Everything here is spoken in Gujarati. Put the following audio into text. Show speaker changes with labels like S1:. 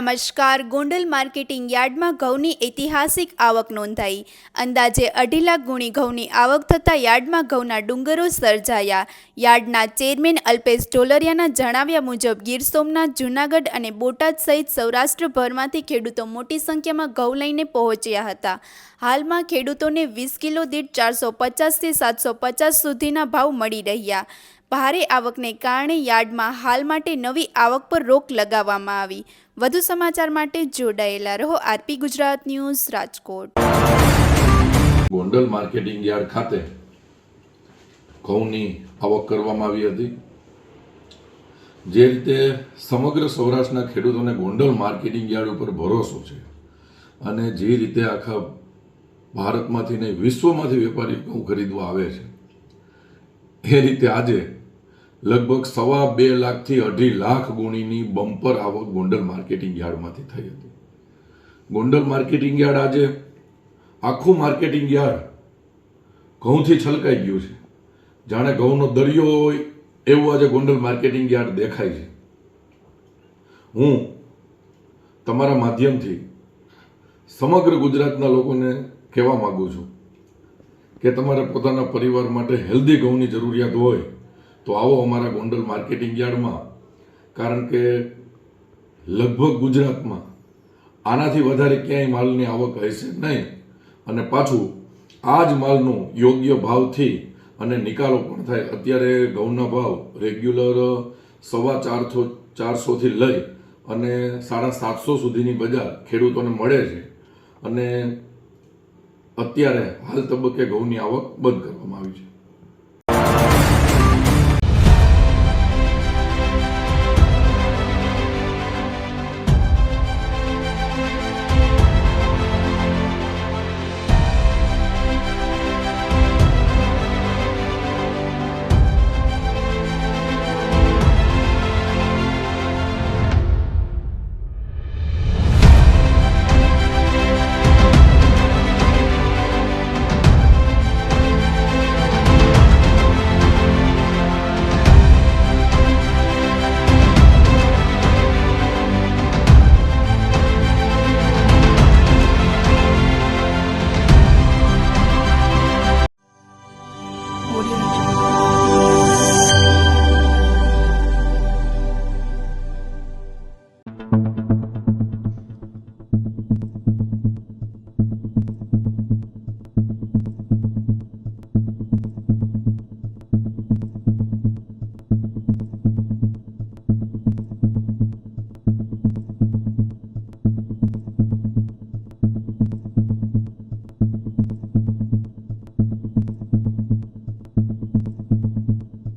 S1: નમસ્કાર. ગોંડલ માર્કેટિંગ યાર્ડમાં ઘઉંની ઐતિહાસિક આવક નોંધાઈ. અંદાજે 2.5 લાખ ગુણી ઘઉંની આવક થતાં યાર્ડમાં ઘઉંના ડુંગરો સર્જાયા. યાર્ડના ચેરમેન અલ્પેશ ઢોલરિયાના જણાવ્યા મુજબ ગીર સોમનાથ, જૂનાગઢ અને બોટાદ સહિત સૌરાષ્ટ્રભરમાંથી ખેડૂતો મોટી સંખ્યામાં ઘઉં લઈને પહોંચ્યા હતા. હાલમાં ખેડૂતોને 20 કિલો દીઠ 450 થી 750 સુધીના ભાવ મળી રહ્યા. ભારે આવકને કારણે યાર્ડમાં હાલ માટે નવી આવક પર રોક લગાવવામાં આવી. વધુ સમાચાર માટે જોડાયેલા રહો. RP Gujarat news, Rajkot.
S2: Gondal marketing yard ખાતે ઘઉંની આવક કરવામાં આવી હતી. જે રીતે સમગ્ર સૌરાષ્ટ્રના ખેડૂતોને ગોંડલ માર્કેટિંગ યાર્ડ ઉપર ભરોસો છે અને જે રીતે આખા ભારતમાંથી નહીં વિશ્વમાંથી વેપારી ઘઉં ખરીદવા આવે છે, એ રીતે આજે લગભગ 2.25 લાખથી 2.5 લાખ ગુણીની બમ્પર આવક ગોંડલ માર્કેટિંગ યાર્ડમાંથી થઈ હતી. ગોંડલ માર્કેટિંગ યાર્ડ આજે આખું માર્કેટિંગ યાર્ડ ઘઉંથી છલકાઈ ગયું છે. જાણે ઘઉંનો દરિયો હોય એવું આજે ગોંડલ માર્કેટિંગ યાર્ડ દેખાય છે. હું તમારા માધ્યમથી સમગ્ર ગુજરાતના લોકોને કહેવા માંગુ છું કે તમારા પોતાના પરિવાર માટે હેલ્ધી ઘઉંની જરૂરિયાત હોય તો આવો અમારા ગોંડલ માર્કેટિંગ યાર્ડમાં. કારણ કે લગભગ ગુજરાતમાં આનાથી વધારે ક્યાંય માલની આવક હશે નહીં અને પાછું આ જ માલનું યોગ્ય ભાવથી અને નિકાલો પણ થાય. અત્યારે ઘઉંના ભાવ રેગ્યુલર 450થી લઈ અને 750 સુધીની બજાર ખેડૂતોને મળે છે અને અત્યારે હાલ તબક્કે ઘઉંની આવક બંધ કરવામાં આવી છે.